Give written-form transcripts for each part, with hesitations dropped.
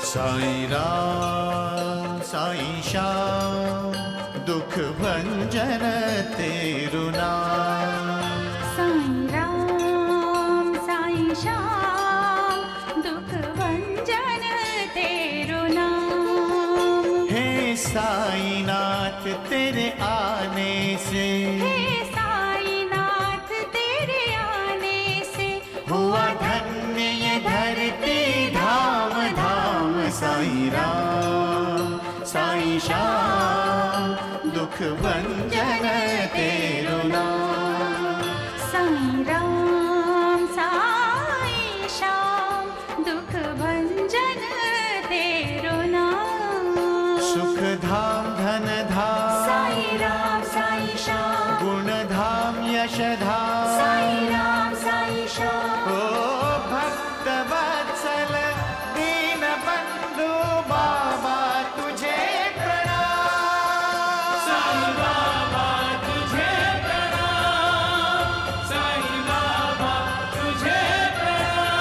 साईं राम साईं श्याम दुख भंजन तेरु नाम। साईं राम साईं श्याम दुख भंजन तेरु नाम। हे साईनाथ तेरे आने से, हे साईनाथ तेरे आने से हुआ धन्य ये धरती धाम धाम। साईं राम साईं श्याम दुख भंजन तेरु नाम। साईं राम साईं श्याम दुख भंजन तेरु नाम। सुख धाम धन धाम साईं राम साईं श्याम गुण धाम यश धाम। साईं राम साईं श्याम ओ भक्त वत्सल दीन बंधु बाबा तुझे प्रणाम। साईं बाबा तुझे प्रणाम, साईं बाबा तुझे प्रणाम।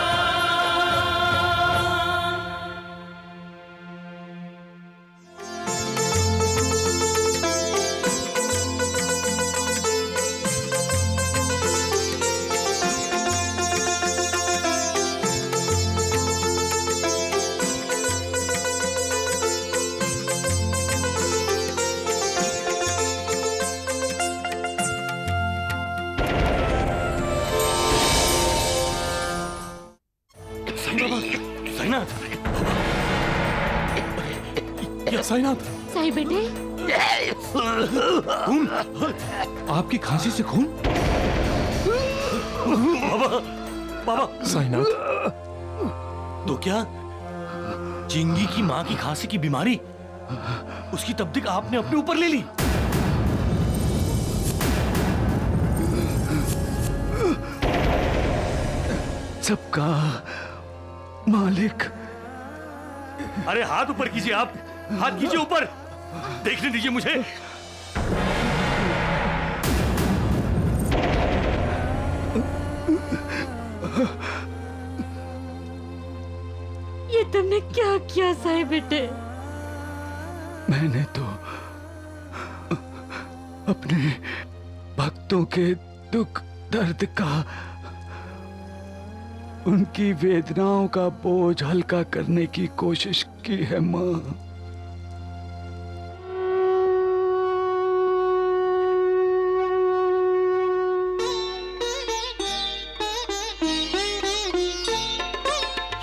साईनाथ, या साईनाथ, साईं बेटे, खून, आपकी खांसी से खून। बाबा, बाबा, साईनाथ, तो क्या चिंगी की माँ की खांसी की बीमारी, उसकी तबदीक आपने अपने ऊपर ले ली? सबका मालिक। अरे हाथ ऊपर कीजिए, आप हाथ कीजिए ऊपर, देखने दीजिए मुझे। ये तुमने क्या किया साईं बेटे? मैंने तो अपने भक्तों के दुख दर्द का, उनकी वेदनाओं का बोझ हल्का करने की कोशिश की है माँ।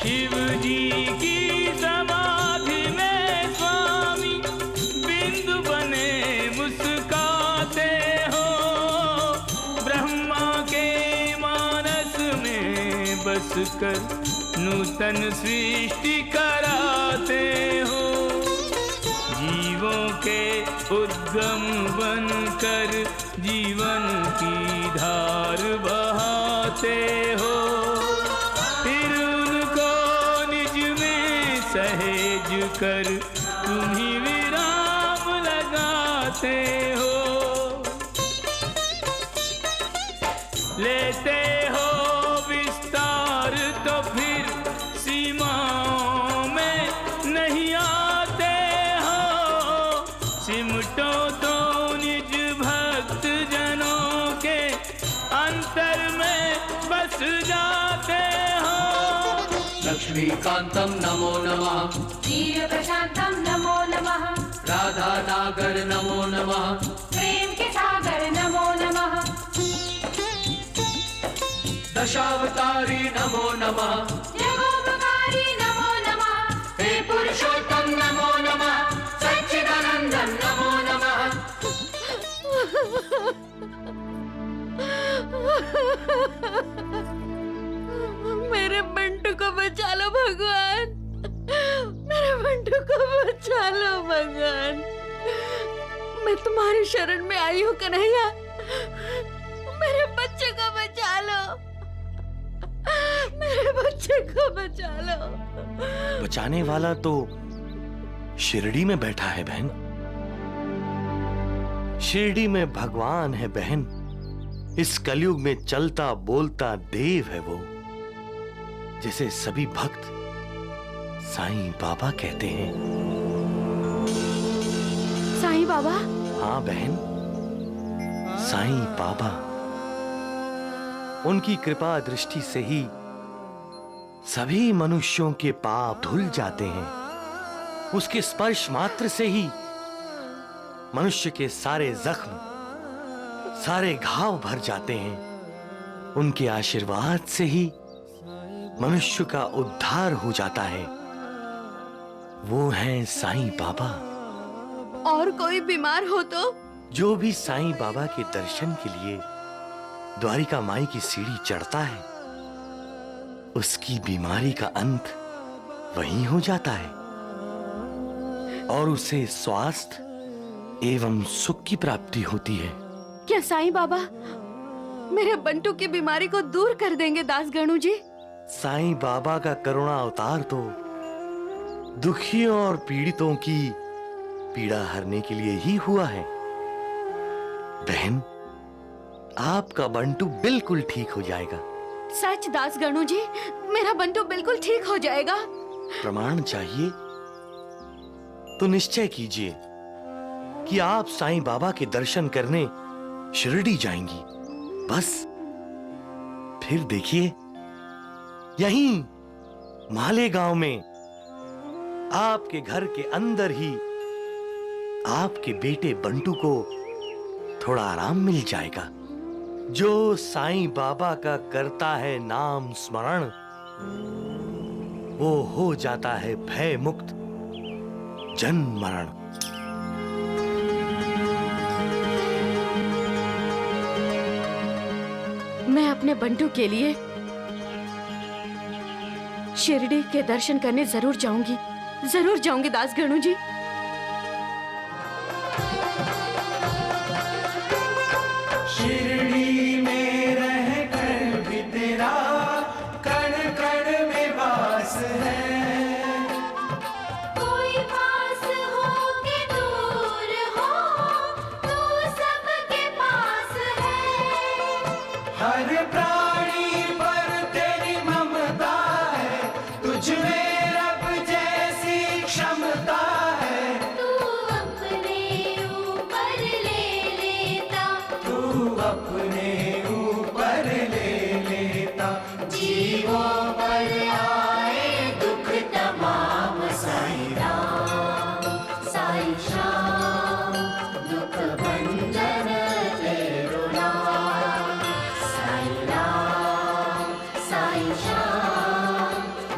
शिव जी की समाधि में स्वामी बिंदु बने मुस्काते हो, ब्रह्मा के मानस में बस कर नूतन सृष्टि कराते हो, जीवों के उद्गम बनकर जीवन की धार बहाते हो, फिर उनको निज में सहेज कर तुम ही विराम लगाते हो, लेते हो विस्तार तो फिर सीमाओं में नहीं आते हो, सिमटो तो निज भक्त जनों के अंतर में बस जाते हो। लक्ष्मीकांतं नमो नमः, वीर प्रशांतम नमो नमः, राधा नागर नमो नमः, प्रेम के सागर नमो नमः, दशावतारी नमो नमः, जगोपकारी नमो नमः, हे पुरुषोत्तम नमो नमः, सच्चिदानंदन नमो नमः। मेरे बंटू को बचा लो भगवान, मेरे बंटू को बचा लो भगवान। मैं तुम्हारी शरण में आई हूँ कन्हैया, मेरे बच्चे को बचा लो, मेरे बच्चे को बचा लो। बचाने वाला तो शिरडी में बैठा है बहन, शिरडी में भगवान है बहन। इस कलयुग में चलता बोलता देव है वो, जिसे सभी भक्त साईं बाबा कहते हैं। साईं बाबा? हाँ बहन, साईं बाबा। उनकी कृपा दृष्टि से ही सभी मनुष्यों के पाप धुल जाते हैं। उसके स्पर्श मात्र से ही मनुष्य के सारे जख्म, सारे घाव भर जाते हैं। उनके आशीर्वाद से ही मनुष्य का उद्धार हो जाता है। वो हैं साईं बाबा। और कोई बीमार हो तो? जो भी साईं बाबा के दर्शन के लिए द्वारिका माई की सीढ़ी चढ़ता है, उसकी बीमारी का अंत वहीं हो जाता है और उसे स्वास्थ्य एवं सुख की प्राप्ति होती है। क्या साईं बाबा मेरे बंटू की बीमारी को दूर कर देंगे दासगणु जी? साईं बाबा का करुणा अवतार तो दुखियों और पीड़ितों की पीड़ा हरने के लिए ही हुआ है। बहन, आपका बंटू बिल्कुल ठीक हो जाएगा। सच दासगणु जी, मेरा बंटू बिल्कुल ठीक हो जाएगा। प्रमाण चाहिए तो निश्चय कीजिए कि आप साईं बाबा के दर्शन करने शिरडी जाएंगी। बस फिर देखिए, यहीं मालेगांव में आपके घर के अंदर ही आपके बेटे बंटू को थोड़ा आराम मिल जाएगा। जो साईं बाबा का करता है नाम स्मरण, वो हो जाता है भय मुक्त जन्म मरण। मैं अपने बंटू के लिए शिरडी के दर्शन करने जरूर जाऊंगी दासगणु जी। शिरडी में रह कर भी तेरा कण कण में वास है। कोई पास हो के दूर हो, तू सबके पास है। हर प्राणी पर तेरी ममता है, तुझ में रब जैसी क्षमता है। तू अपने ऊपर ले लेता, तू अपने ऊपर ले लेता, जीवों पर आए दुख तमाम। साईं राम, साईं श्याम, दुख भंजन तेरो नाम। साईं राम, साईं श्याम,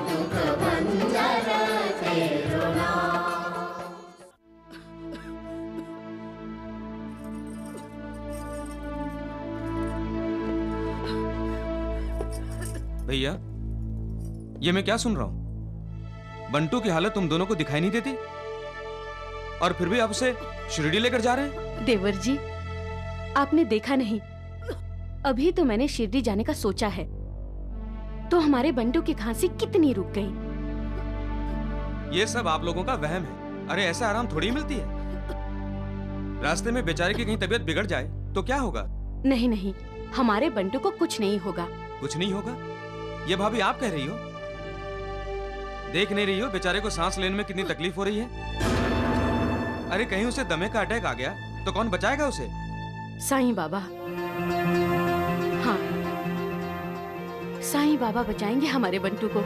दुख भंजन तेरो नाम। भैया, ये मैं क्या सुन रहा हूं? बंटू की हालत तुम दोनों को दिखाई नहीं देती और फिर भी आप उसे शिरडी लेकर जा रहे हैं? देवर जी, आपने देखा नहीं, अभी तो मैंने शिरडी जाने का सोचा है, तो हमारे बंटू की खांसी कितनी रुक गई। ये सब आप लोगों का वहम है। अरे ऐसा आराम थोड़ी मिलती है। रास्ते में बेचारे की कहीं तबीयत बिगड़ जाए तो क्या होगा? नहीं नहीं, हमारे बंटू को कुछ नहीं होगा। कुछ नहीं होगा? ये भाभी आप कह रही हो? देख नहीं रही हो बेचारे को सांस लेने में कितनी तकलीफ हो रही है? अरे कहीं उसे दमे का अटैक आ गया तो कौन बचाएगा उसे? साईं बाबा। हाँ, साईं बाबा बचाएंगे हमारे बंटू को।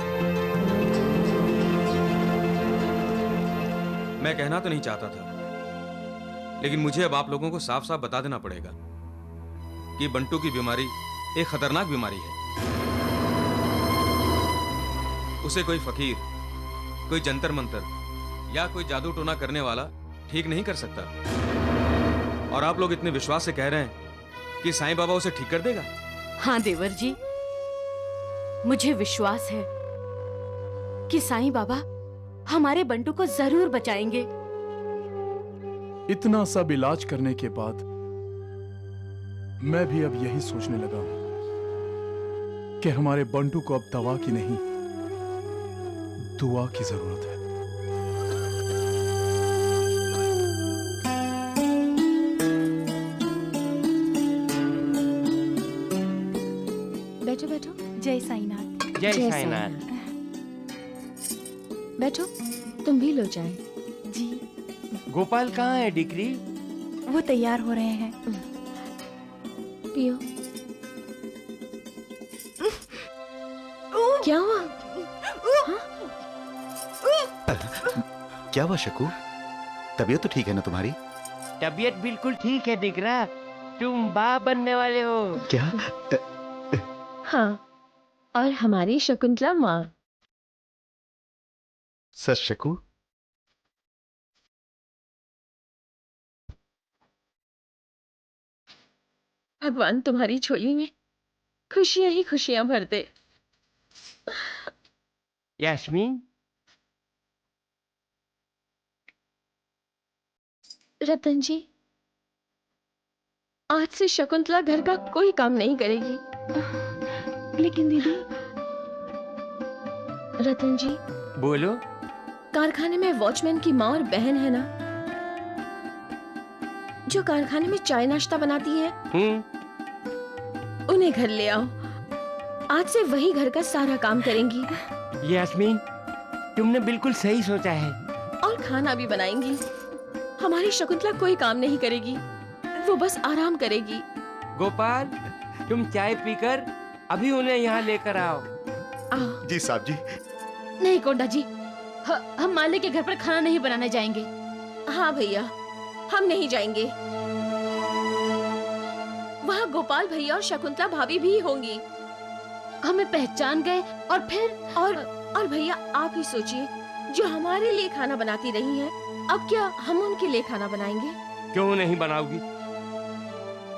मैं कहना तो नहीं चाहता था, लेकिन मुझे अब आप लोगों को साफ साफ बता देना पड़ेगा कि बंटू की बीमारी एक खतरनाक बीमारी है। उसे कोई फकीर, कोई जंतर मंतर या कोई जादू टोना करने वाला ठीक नहीं कर सकता। और आप लोग इतने विश्वास से कह रहे हैं कि साईं बाबा उसे ठीक कर देगा? हाँ देवर जी, मुझे विश्वास है कि साईं बाबा हमारे बंटू को जरूर बचाएंगे। इतना सब इलाज करने के बाद मैं भी अब यही सोचने लगा हूं कि हमारे बंटू को अब दवा की नहीं, दुआ की जरूरत है। बैठो बैठो। जय साईनाथ। जय साईनाथ। बैठो, तुम भी लो चाय। जी गोपाल कहाँ है डिक्री? वो तैयार हो रहे हैं। पियो। क्या हुआ? क्या हुआ शकू? तबीयत तो ठीक है ना तुम्हारी? तबीयत बिल्कुल ठीक है दिकरा। तुम बाप बनने वाले हो। क्या? हाँ, और हमारी शकुंतला माँ। सच शकू? भगवान तुम्हारी झोली में खुशियां ही खुशियां भर दे। यास्मीन, रतन जी, आज से शकुंतला घर का कोई काम नहीं करेगी। लेकिन दीदी। रतन जी, बोलो। कारखाने में वॉचमैन की माँ और बहन है ना, जो कारखाने में चाय नाश्ता बनाती है, उन्हें घर ले आओ। आज से वही घर का सारा काम करेंगी। यास्मीन, तुमने बिल्कुल सही सोचा है। और खाना भी बनाएंगी। हमारी शकुंतला कोई काम नहीं करेगी, वो बस आराम करेगी। गोपाल, तुम चाय पीकर अभी उन्हें यहाँ लेकर आओ। जी साहब जी। नहीं कोंडा जी, हम मालिक के घर पर खाना नहीं बनाने जाएंगे। हाँ भैया, हम नहीं जाएंगे। वहाँ गोपाल भैया और शकुंतला भाभी भी होंगी। हमें पहचान गए और फिर और भैया आप ही सोचिए, जो हमारे लिए खाना बनाती रही हैं, अब क्या हम उनके लिए खाना बनाएंगे? क्यों नहीं बनाओगी?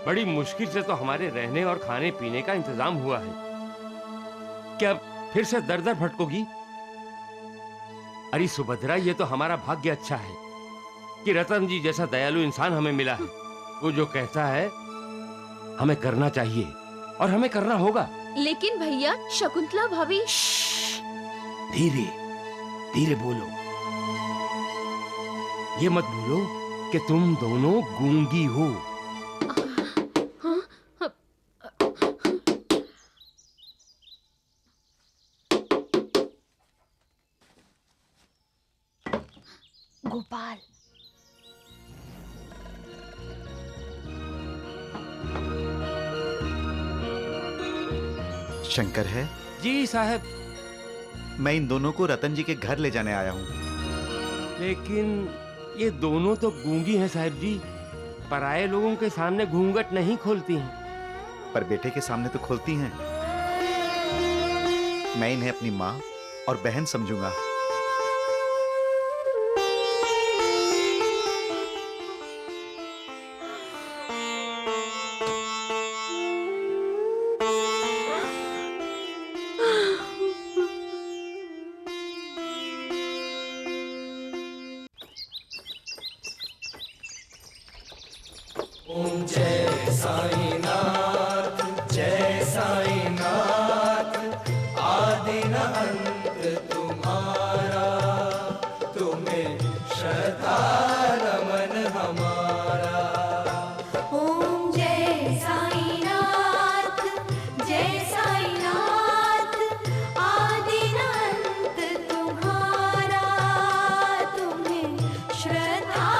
बड़ी मुश्किल से तो हमारे रहने और खाने पीने का इंतजाम हुआ है। क्या फिर से दर दर भटकोगी? अरे सुभद्रा, ये तो हमारा भाग्य अच्छा है कि रतन जी जैसा दयालु इंसान हमें मिला है। वो जो कहता है हमें करना चाहिए और हमें करना होगा। लेकिन भैया, शकुंतला भाभी। धीरे धीरे बोलो। ये मत भूलो कि तुम दोनों गूंगी हो। गोपाल, शंकर है? जी साहब। मैं इन दोनों को रतन जी के घर ले जाने आया हूँ। लेकिन ये दोनों तो गूंगी हैं साहब जी। पराये लोगों के सामने घूंघट नहीं खोलती हैं। पर बेटे के सामने तो खोलती हैं। मैं इन्हें अपनी माँ और बहन समझूंगा। ओम जय साईनाथ, जय साईनाथ। आदि न अंत तुम्हारा, तुम्हें श्रद्धा नमन हमारा। ओम जय साईनाथ, जय साईनाथ। आदि न अंत तुम्हारा, तुम्हें श्रद्धा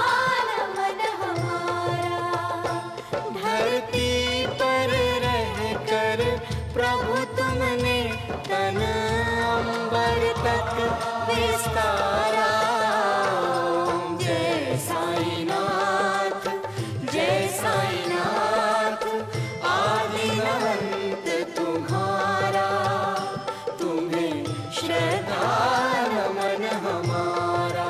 नमन हमारा। धरती पर रहकर प्रभु तुमने तन अंबर तक विस्तारा। ओम जय साईनाथ, जय साईनाथ। आदि न अंत तुम्हारा, तुम्हें श्रद्धा नमन हमारा।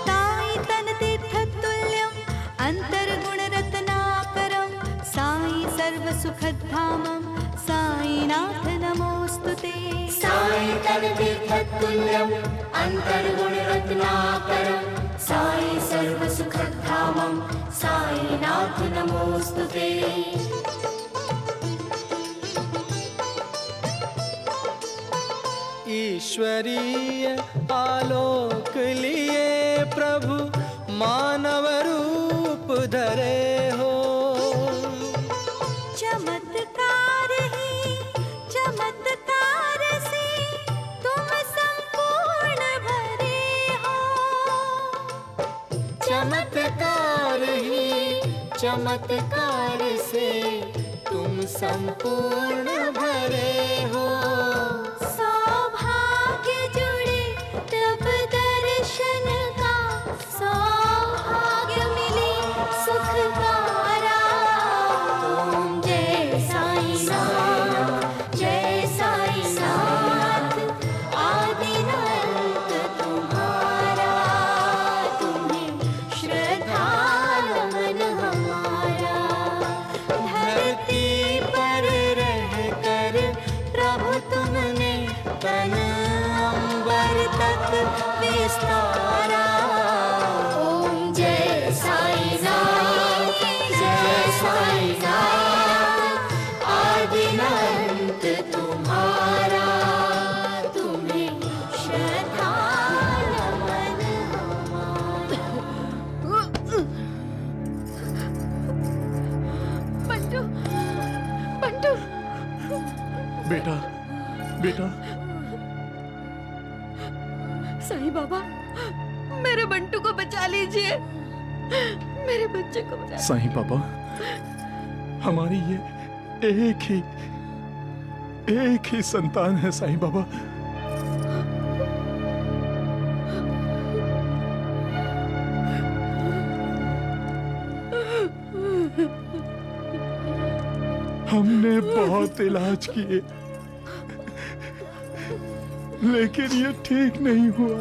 ताई तन तीर्थ तुल्यं अंतर्गुण रत्नाकरं। साई सर्व सुखधामं, साईनाथ नमोस्तुते। साई तन तीर्थतुल्यं अंतर्गुण रत्नाकरं। साई सर्व सुखधामं, साईनाथ नमोस्तुते। ईश्वरीय आलोक लिए प्रभु मानव रूप धरे हो। चमत्कार ही चमत्कार से तुम संपूर्ण भरे हो। चमत्कार ही चमत्कार से तुम संपूर्ण भरे हो। सौभाग्य जुड़े तब दर्शन का, सौभाग्य मिले सुख का। ओम जय साईं नाथ, जय साईं नाथ, आदिनाथ तुम्हारा, तुम्हें श्रद्धा नमन हमारा। धरती पर रहकर प्रभु तुमने तन अंबर तक विस्तारा। ओम जय साईं नाथ, जय साईं नाथ, आदिनाथ तुम्हारा, तुम्हें श्रद्धा नमन हमारा। बंटू, बंटू, बेटा, बेटा, साईं बाबा, मेरे बंटू को बचा लीजिए, मेरे बच्चे को बचा। साईं बाबा, हमारी ये एक ही संतान है साईं बाबा। हमने बहुत इलाज किए लेकिन ये ठीक नहीं हुआ।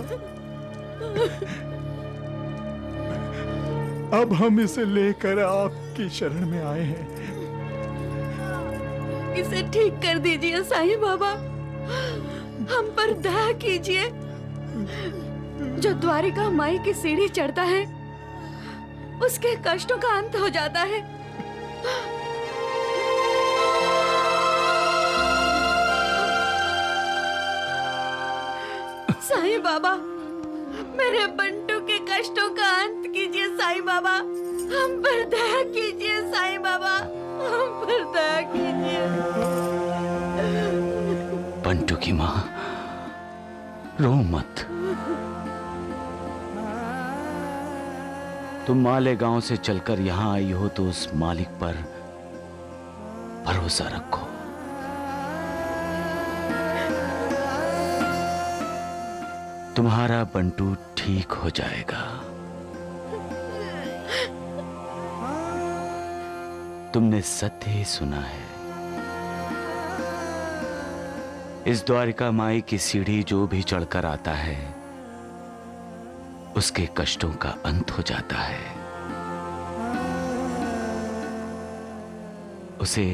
अब हम इसे लेकर आपकी शरण में आए हैं। इसे ठीक कर दीजिए साईं बाबा, हम पर दया कीजिए। जो द्वारिका माई की सीढ़ी चढ़ता है उसके कष्टों का अंत हो जाता है। साईं बाबा, मेरे बंटू के कष्टों का अंत कीजिए साईं बाबा, हम पर दया कीजिए साईं बाबा, हम पर दया कीजिए। बंटू की माँ, रो मत। तुम मालेगांव से चलकर यहां आई हो तो उस मालिक पर भरोसा रखो। तुम्हारा बंटू ठीक हो जाएगा। तुमने सत्य ही सुना है। इस द्वारिका माई की सीढ़ी जो भी चढ़कर आता है उसके कष्टों का अंत हो जाता है। उसे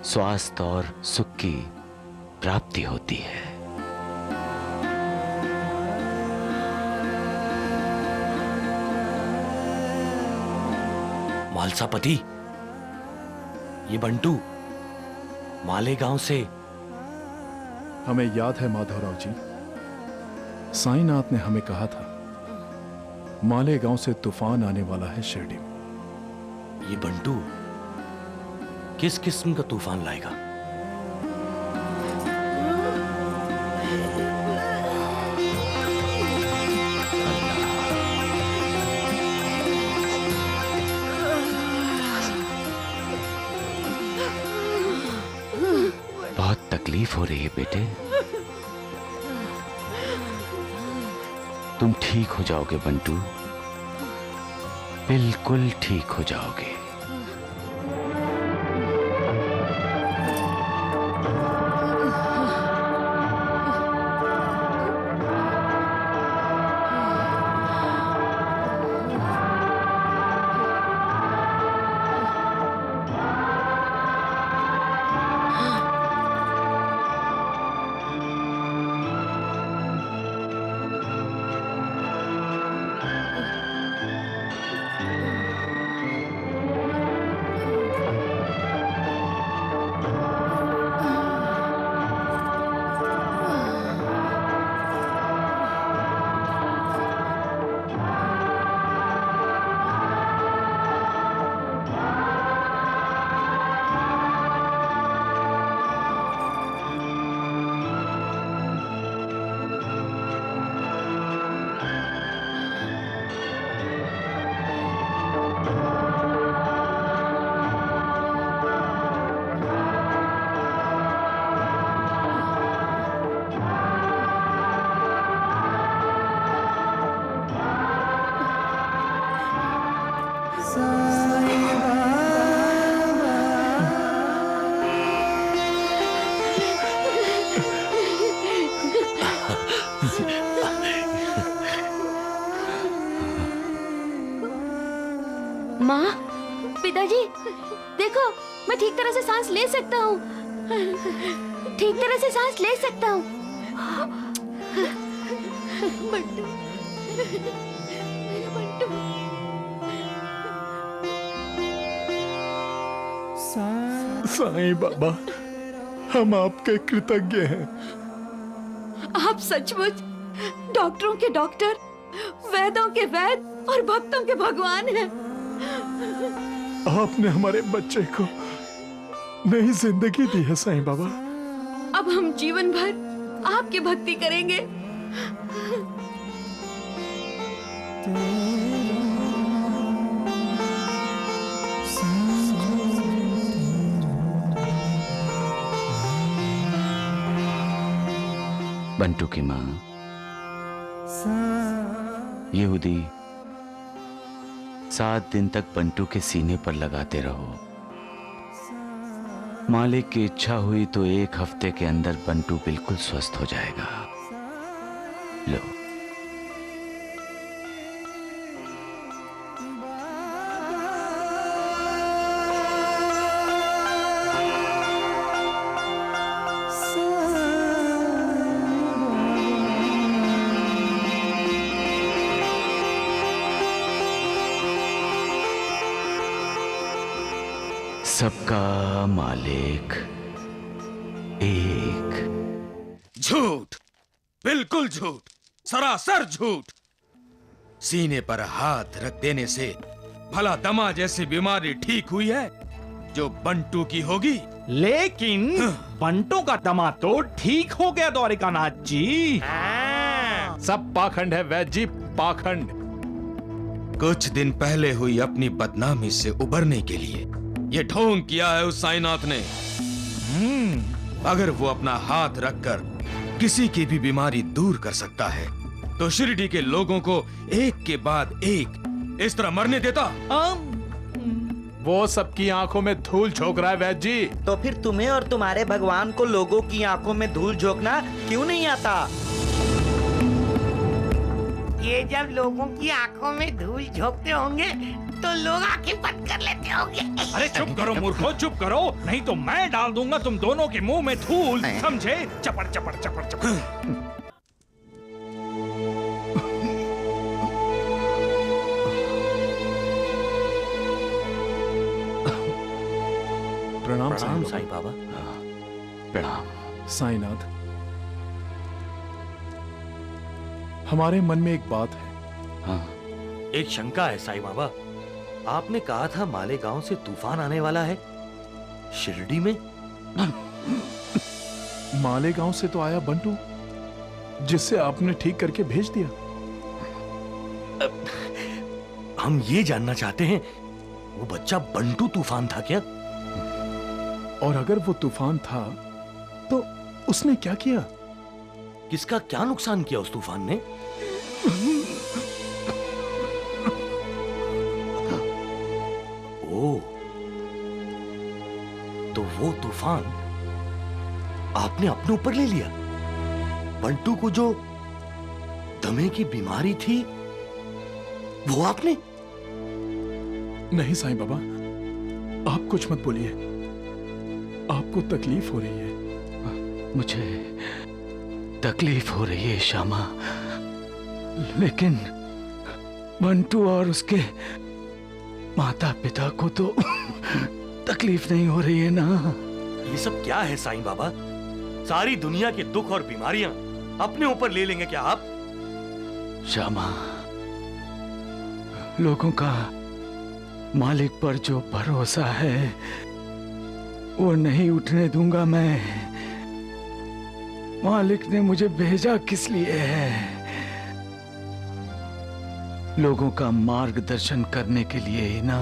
स्वास्थ्य और सुख की प्राप्ति होती है। मालसापति, ये बंटू मालेगांव से। हमें याद है माधवराव जी, साईनाथ ने हमें कहा था मालेगांव से तूफान आने वाला है शिरडी में। ये बंटू किस किस्म का तूफान लाएगा? बहुत तकलीफ हो रही है बेटे। तुम ठीक हो जाओगे बंटू, बिल्कुल ठीक हो जाओगे। ठीक तरह से सांस ले सकता हूँ, ठीक तरह से सांस ले सकता हूँ। बंटू, मेरा बंटू। साईं बाबा, हम आपके कृतज्ञ हैं। आप सचमुच डॉक्टरों के डॉक्टर, वैद्यों के वैद्य और भक्तों के भगवान हैं। आपने हमारे बच्चे को नई जिंदगी दी है साईं बाबा। अब हम जीवन भर आपकी भक्ति करेंगे। बंटू की माँ यहूदी 7 दिन तक बंटू के सीने पर लगाते रहो। मालिक की इच्छा हुई तो 1 हफ्ते के अंदर बंटू बिल्कुल स्वस्थ हो जाएगा। लो, सबका मालिक एक। झूठ, बिल्कुल झूठ, सरासर झूठ। सीने पर हाथ रख देने से भला दमा जैसी बीमारी ठीक हुई है जो बंटू की होगी? लेकिन बंटू का दमा तो ठीक हो गया द्वारिकानाथ जी। सब पाखंड है वैद्य जी, पाखंड। कुछ दिन पहले हुई अपनी बदनामी से उबरने के लिए ये ढोंग किया है उस साईनाथ ने। अगर वो अपना हाथ रखकर किसी की भी बीमारी दूर कर सकता है तो शिरडी के लोगों को एक के बाद एक इस तरह मरने देता? वो सबकी आंखों में धूल झोंक रहा है वैद्य जी। तो फिर तुम्हें और तुम्हारे भगवान को लोगों की आंखों में धूल झोंकना क्यों नहीं आता? ये जब लोगों की आंखों में धूल झोंकते होंगे तो लोग आंखें बंद कर लेते होंगे। अरे चुप करो मूर्खो, चुप करो, नहीं तो मैं डाल दूंगा तुम दोनों के मुंह में धूल, समझे? चपड़ चपड़ चपड़ चपड़। प्रणाम साईं बाबा। प्रणाम साईनाथ। हमारे मन में एक बात है। हाँ। एक शंका है साईं बाबा। आपने कहा था मालेगांव से तूफान आने वाला है, शिरडी में? मालेगांव से तो आया बंटू, जिससे आपने ठीक करके भेज दिया। हम ये जानना चाहते हैं, वो बच्चा बंटू तूफान था क्या? और अगर वो तूफान था तो उसने क्या किया? किसका क्या नुकसान किया उस तूफान ने? ओ, तो वो तूफान आपने अपने ऊपर ले लिया? बंटू को जो दमे की बीमारी थी वो आपने? नहीं साईं बाबा, आप कुछ मत बोलिए। आपको तकलीफ हो रही है। मुझे तकलीफ हो रही है श्यामा, लेकिन बंटू और उसके माता पिता को तो तकलीफ नहीं हो रही है ना? ये सब क्या है साईं बाबा? सारी दुनिया के दुख और बीमारियां अपने ऊपर ले लेंगे क्या आप? श्यामा, लोगों का मालिक पर जो भरोसा है वो नहीं उठने दूंगा मैं। मालिक ने मुझे भेजा किस लिए है? लोगों का मार्गदर्शन करने के लिए ही ना,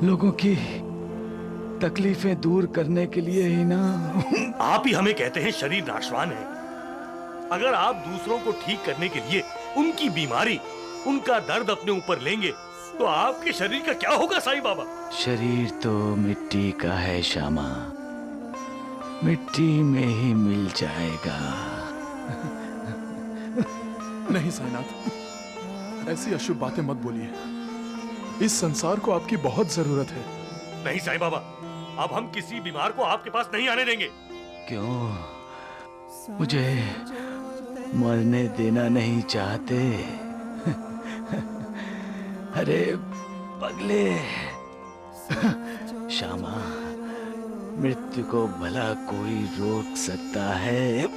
लोगों की तकलीफें दूर करने के लिए ही ना। आप ही हमें कहते हैं शरीर नाशवान है। अगर आप दूसरों को ठीक करने के लिए उनकी बीमारी, उनका दर्द अपने ऊपर लेंगे तो आपके शरीर का क्या होगा साईं बाबा? शरीर तो मिट्टी का है श्यामा, मिट्टी में ही मिल जाएगा। नहीं साईनाथ, ऐसी अशुभ बातें मत बोलिए। इस संसार को आपकी बहुत जरूरत है। नहीं साईं बाबा, अब हम किसी बीमार को आपके पास नहीं आने देंगे। क्यों? मुझे मरने देना नहीं चाहते? अरे पगले, श्यामा, मृत्यु को भला कोई रोक सकता है?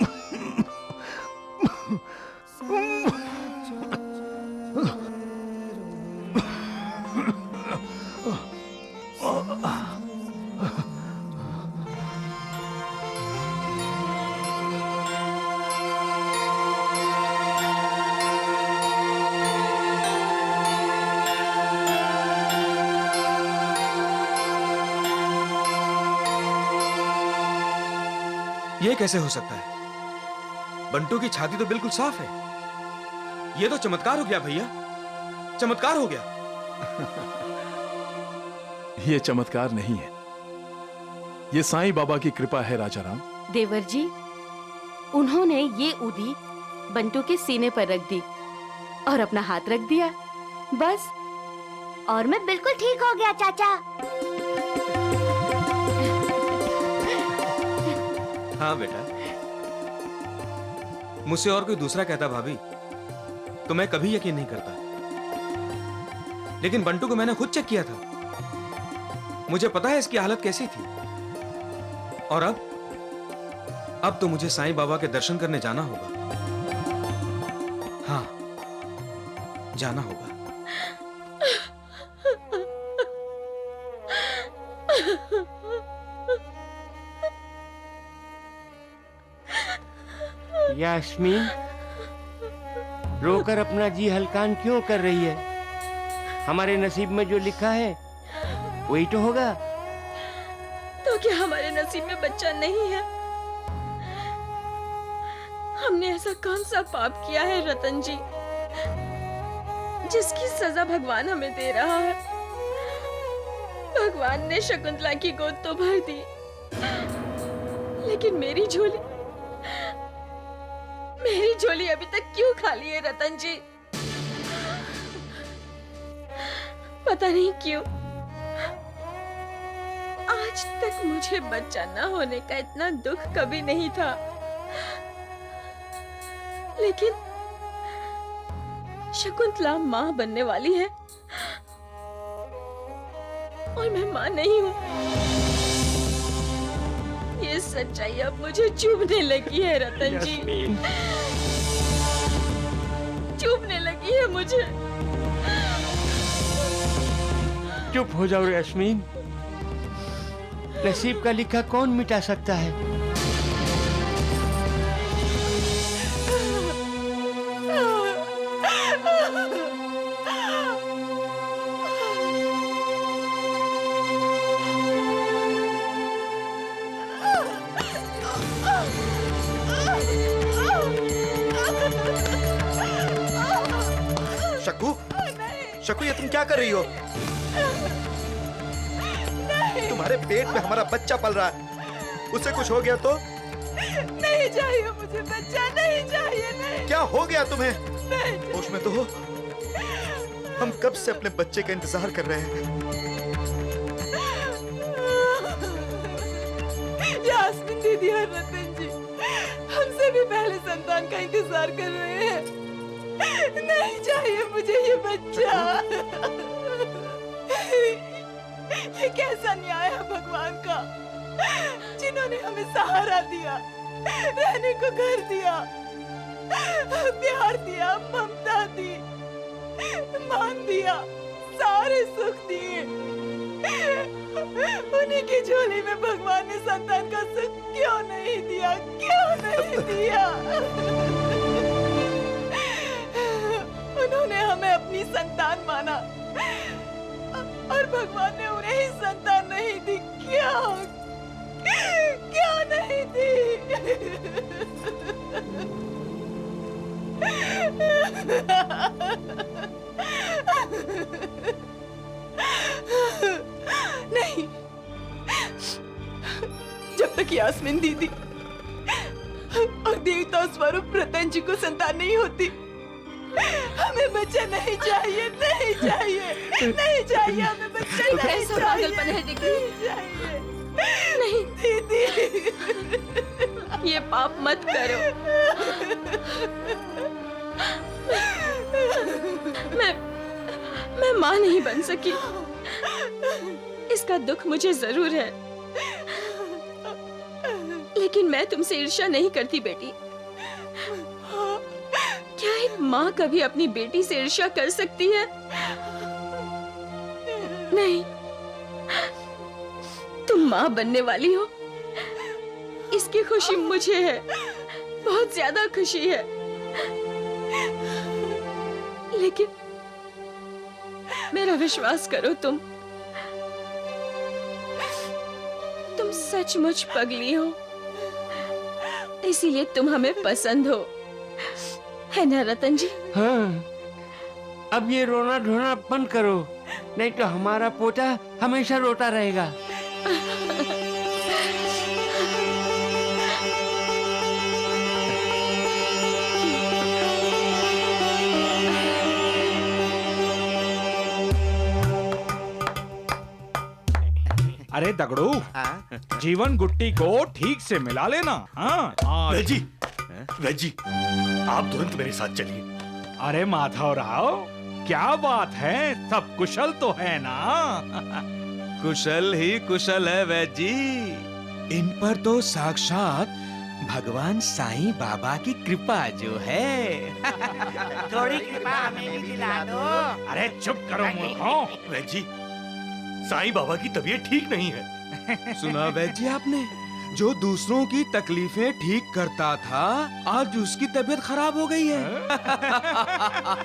ये कैसे हो सकता है? बंटू की छाती तो बिल्कुल साफ है। ये तो चमत्कार हो गया भैया, चमत्कार हो गया। ये चमत्कार नहीं है, ये साईं बाबा की कृपा है राजाराम। देवर जी, उन्होंने ये उदी बंटू के सीने पर रख दी और अपना हाथ रख दिया, बस। और मैं बिल्कुल ठीक हो गया चाचा। हाँ बेटा, मुझसे और कोई दूसरा कहता भाभी तो मैं कभी यकीन नहीं करता, लेकिन बंटू को मैंने खुद चेक किया था। मुझे पता है इसकी हालत कैसी थी। और अब तो मुझे साईं बाबा के दर्शन करने जाना होगा। हाँ, जाना होगा। यास्मीन, रोकर अपना जी हल्कान क्यों कर रही है? हमारे नसीब में जो लिखा है वही तो होगा। तो क्या हमारे नसीब में बच्चा नहीं है? हमने ऐसा कौन सा पाप किया है रतन जी, जिसकी सजा भगवान हमें दे रहा है? भगवान ने शकुंतला की गोद तो भर दी, लेकिन मेरी झोली अभी तक क्यों खाली है रतन जी? पता नहीं क्यों आज तक मुझे बच्चा न होने का इतना दुख कभी नहीं था, लेकिन शकुंतला माँ बनने वाली है और मैं माँ नहीं हूँ। ये सच्चाई अब मुझे चुभने लगी है रतन जी, चुभने लगी है मुझे। चुप हो जाओ यास्मीन, नसीब का लिखा कौन मिटा सकता है? शकू, शकू, ये तुम क्या कर रही हो? तुम्हारे पेट में हमारा बच्चा पल रहा है, उससे कुछ हो गया तो? नहीं चाहिए मुझे बच्चा, नहीं चाहिए, नहीं। क्या हो गया तुम्हें? होश में तो हो? हम कब से अपने बच्चे का इंतजार कर रहे हैं। यास्मीन दीदी और रतन जी हमसे भी पहले संतान का इंतजार कर रहे हैं। नहीं चाहिए मुझे ये बच्चा। ये कैसा न्याय है भगवान का, जिन्होंने हमें सहारा दिया, रहने को घर दिया, प्यार दिया, ममता दी, मान दिया, सारे सुख दिए। उन्हीं की झोली में भगवान ने संतान का सुख क्यों नहीं दिया, क्यों नहीं दिया? उन्होंने हमें अपनी संतान माना और भगवान ने उन्हें ही संतान नहीं दी। क्यों, क्यों नहीं दी? नहीं, जब तक यास्मीन दीदी और देवता स्वरूप रतन जी को संतान नहीं होती, हमें बच्चा नहीं चाहिए, नहीं चाहिए, नहीं चाहिए, हमें बच्चा नहीं कैसा पागलपन है दीदी? नहीं दीदी, ये पाप मत करो। मैं माँ नहीं बन सकी, इसका दुख मुझे जरूर है, लेकिन मैं तुमसे ईर्ष्या नहीं करती बेटी। क्या एक माँ कभी अपनी बेटी से ईर्ष्या कर सकती है? नहीं, तुम माँ बनने वाली हो, इसकी खुशी मुझे है, बहुत ज्यादा खुशी है। लेकिन मेरा विश्वास करो, तुम सचमुच पगली हो, इसीलिए तुम हमें पसंद हो, है ना रतन जी? हाँ, अब ये रोना ढोना बंद करो, नहीं तो हमारा पोता हमेशा रोता रहेगा। अरे दगड़ू, जीवन गुट्टी को ठीक से मिला लेना। हाँ वेजी, वेजी, आप तुरंत मेरे साथ चलिए। अरे माधवराव, क्या बात है, सब कुशल तो है ना? कुशल ही कुशल है वैद जी। इन पर तो साक्षात भगवान साईं बाबा की कृपा जो है। थोड़ी कृपा हमें भी दिला दो। अरे चुप करो मूर्खों। वैद जी, साईं बाबा की तबीयत ठीक नहीं है। सुना वैद जी आपने, जो दूसरों की तकलीफें ठीक करता था, आज उसकी तबीयत खराब हो गई है।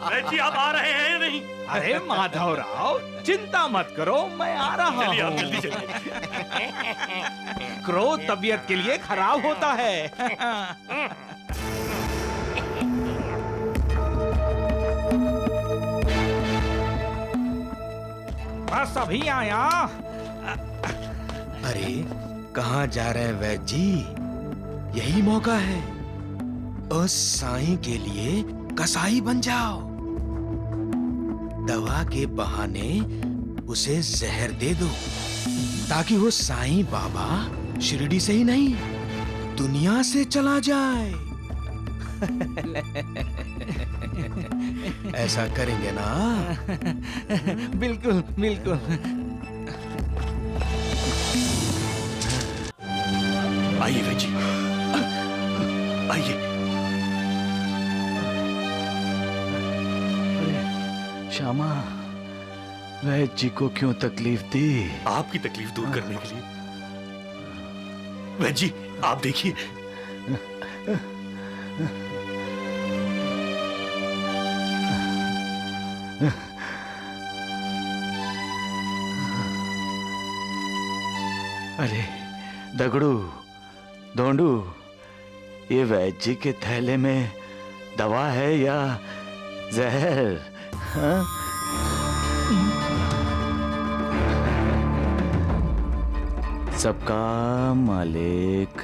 वैद जी, आप आ रहे हैं या नहीं? अरे माधवराव, चिंता मत करो, मैं आ रहा हूँ। चलिए, आप जल्दी चलिए। क्रोध तबीयत के लिए खराब होता है। बस अभी आया। अरे कहाँ जा रहे हैं वैद जी? यही मौका है, उस साईं के लिए कसाई बन जाओ, दवा के बहाने उसे जहर दे दो, ताकि वो साईं बाबा शिरडी से ही नहीं, दुनिया से चला जाए। ऐसा करेंगे ना? बिल्कुल बिल्कुल। आइए वैद जी, आइए। श्यामा, वैद जी को क्यों तकलीफ दी? आपकी तकलीफ दूर करने के लिए। वैद जी, आप देखिए। अरे दगड़ू, धोंडू, ये वैद जी के थैले में दवा है या जहर? हाँ? सबका मालिक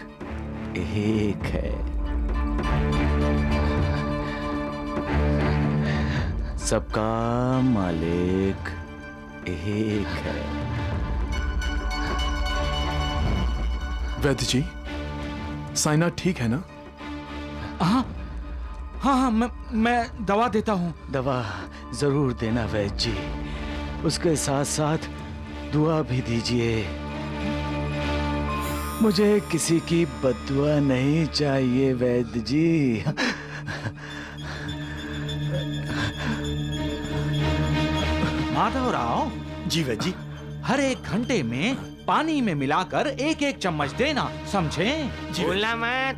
एक है, सबका मालिक एक है। वैद जी, साइना ठीक है ना? हाँ हाँ हाँ, मैं दवा देता हूँ। दवा जरूर देना वैद जी, उसके साथ साथ दुआ भी दीजिए। मुझे किसी की बद्दुआ नहीं चाहिए वैद जी। माधवराव जी वैद जी, हर एक घंटे में पानी में मिलाकर एक एक चम्मच देना, समझे? भूलना मत।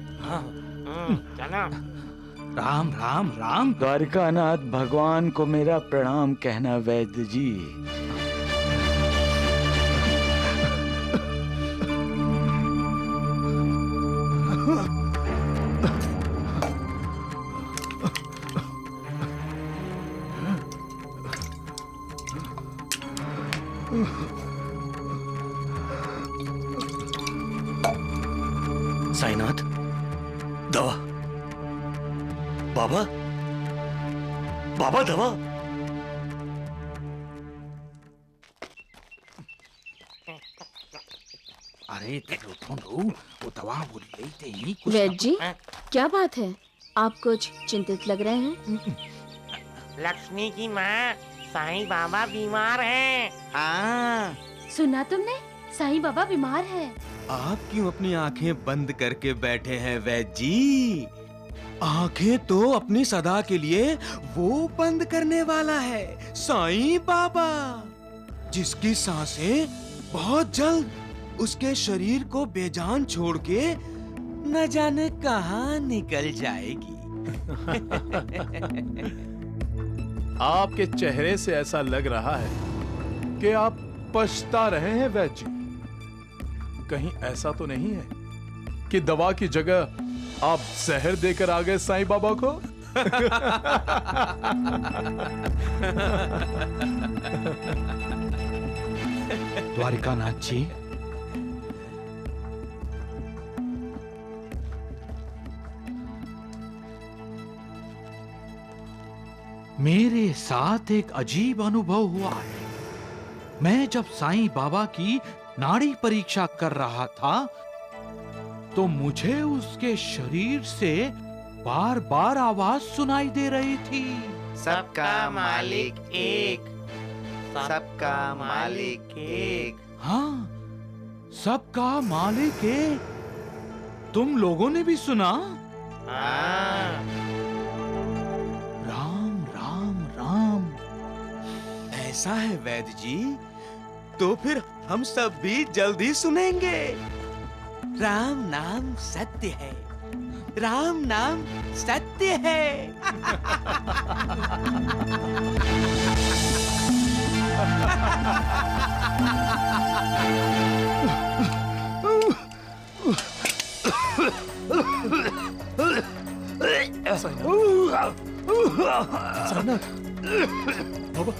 चलो। राम राम राम। द्वारिकानाथ भगवान को मेरा प्रणाम कहना वैद जी। साईनाथ, दवा। बाबा, बाबा दवा। अरे ढूंढो वो दवा वो लेते ही वैद्य जी, क्या बात है? आप कुछ चिंतित लग रहे हैं। लक्ष्मी की माँ साईं बाबा बीमार हैं। हाँ, सुना तुमने? साईं बाबा बीमार है। आप क्यों अपनी आंखें बंद करके बैठे हैं वैद्य जी? आंखें तो अपनी सदा के लिए वो बंद करने वाला है साईं बाबा, जिसकी सांसें बहुत जल्द उसके शरीर को बेजान छोड़ के न जाने कहां निकल जाएगी। आपके चेहरे से ऐसा लग रहा है कि आप पछता रहे हैं वैद्य जी। कहीं ऐसा तो नहीं है कि दवा की जगह आप जहर देकर आ गए साईं बाबा को? द्वारिकानाथ जी, मेरे साथ एक अजीब अनुभव हुआ है। मैं जब साईं बाबा की नाड़ी परीक्षा कर रहा था तो मुझे उसके शरीर से बार बार आवाज सुनाई दे रही थी। सबका मालिक एक, सबका मालिक एक। हाँ, सबका मालिक एक। तुम लोगों ने भी सुना? हाँ। राम राम राम। ऐसा है वैद्य जी, तो फिर हम सब भी जल्दी सुनेंगे। राम नाम सत्य है, राम नाम सत्य है। साईनाथ, बाबा,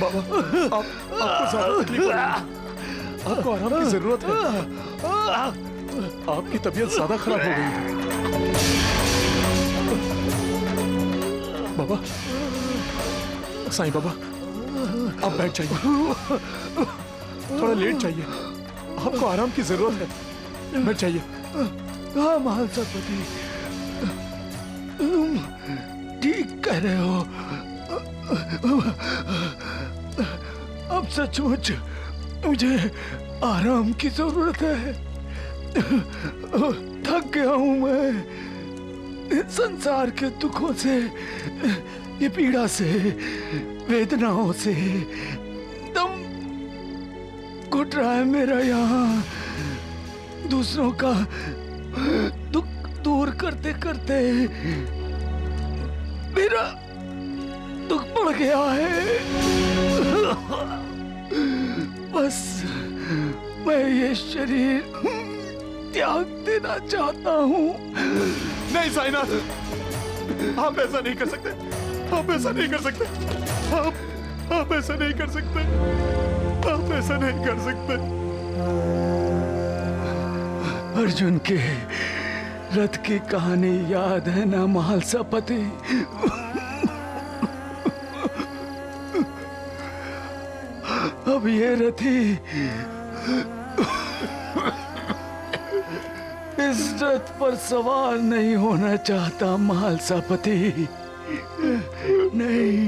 बाबा, बाबा, आपको ज्यादा तकलीफ हो रही है। आपको आराम की जरूरत है। आपकी तबीयत ज्यादा खराब हो गई है। बाबा, साईं बाबा, आप बैठ जाइए। थोड़ा लेट जाइए। आपको आराम की जरूरत है। बैठ जाइए। हाँ महासपति, तुम ठीक कह रहे हो। अब सचमुच मुझे आराम की जरूरत है। थक गया हूं मैं संसार के दुखों से, ये पीड़ा से, वेदनाओं से। दम घुट रहा है मेरा यहाँ। दूसरों का दुख दूर करते करते मेरा दुख बढ़ गया है। बस मैं ये शरीर त्याग देना चाहता हूँ। नहीं साईनाथ, आप ऐसा नहीं कर सकते। आप ऐसा नहीं कर सकते। आप ऐसा नहीं कर सकते। आप ऐसा नहीं कर सकते। अर्जुन के रथ की कहानी याद है ना महालसापति? अब ये रथी इस रथ पर सवार नहीं होना चाहता महालसापति। नहीं।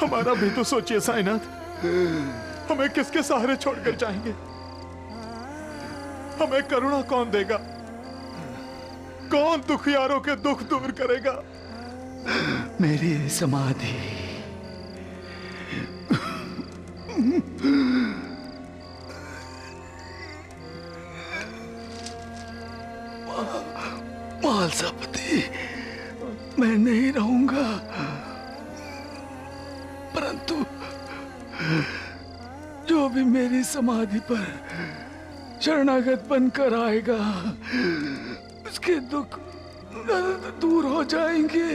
हमारा भी तो सोचिए साईनाथ, हमें किसके सहारे छोड़कर जाएंगे? हमें करुणा कौन देगा? कौन दुखियारों के दुख दूर करेगा? मेरी समाधि। महालसापति, मैं नहीं रहूंगा, परंतु जो भी मेरी समाधि पर शरणागत बनकर आएगा उसके दुख दूर हो जाएंगे।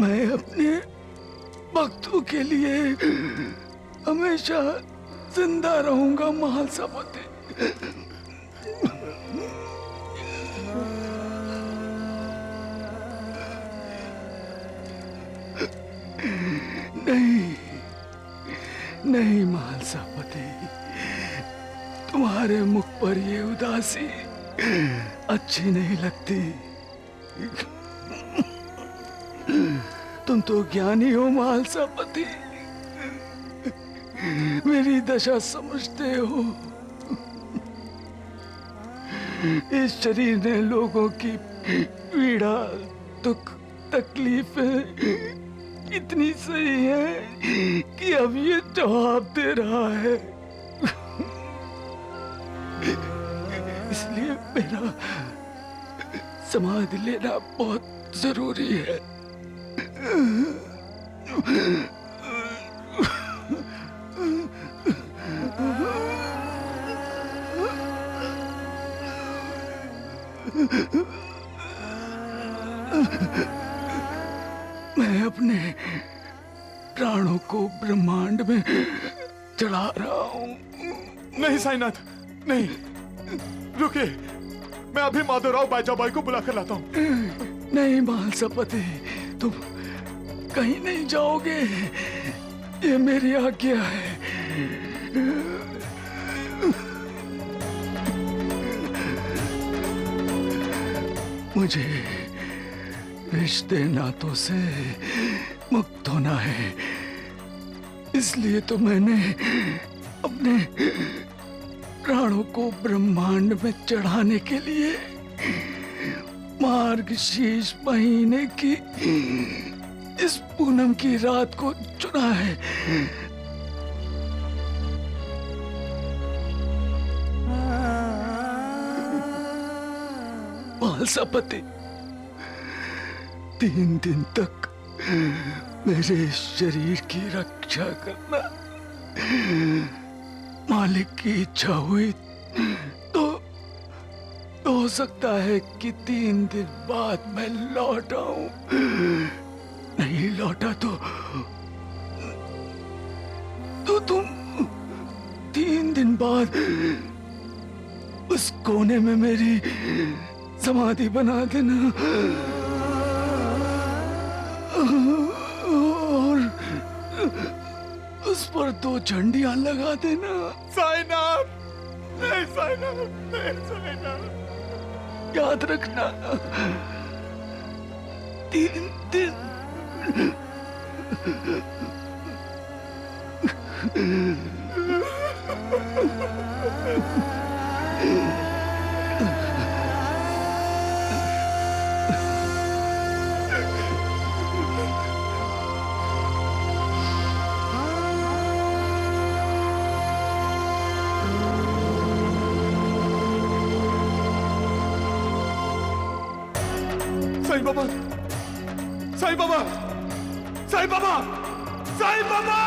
मैं अपने भक्तों के लिए हमेशा जिंदा रहूंगा महासपति। नहीं नहीं महासपति, तुम्हारे मुख पर ये उदासी अच्छी नहीं लगती। तुम तो ज्ञानी हो महासपति, मेरी दशा समझते हो। इस शरीर ने लोगों की पीड़ा, दुख, तकलीफें इतनी सही है कि अब ये जवाब दे रहा है। इसलिए मेरा समाधि लेना बहुत जरूरी है। मैं अपने प्राणों को ब्रह्मांड में चढ़ा रहा हूं। नहीं साईनाथ, नहीं, रुकिए, मैं अभी माधवराव बाईजाबाई को बुलाकर लाता हूं। नहीं महासपति, तुम कहीं नहीं जाओगे, ये मेरी आज्ञा है। मुझे रिश्ते नातों से मुक्त होना है, इसलिए तो मैंने अपने प्राणों को ब्रह्मांड में चढ़ाने के लिए मार्गशीर्ष महीने की इस पूनम की रात को चुना है। महासपति, 3 दिन तक मेरे शरीर की रक्षा करना। मालिक की इच्छा हुई तो हो सकता है कि 3 दिन बाद मैं लौट आऊं। नहीं लौटा तो तुम 3 दिन बाद उस कोने में मेरी समाधि बना देना और उस पर 2 झंडियां लगा देना। साईनाथ, नहीं साईनाथ, नहीं साईनाथ। याद रखना, 3 दिन। साईं बाबा, साईं बाबा, साईं बाबा, साईं बाबा!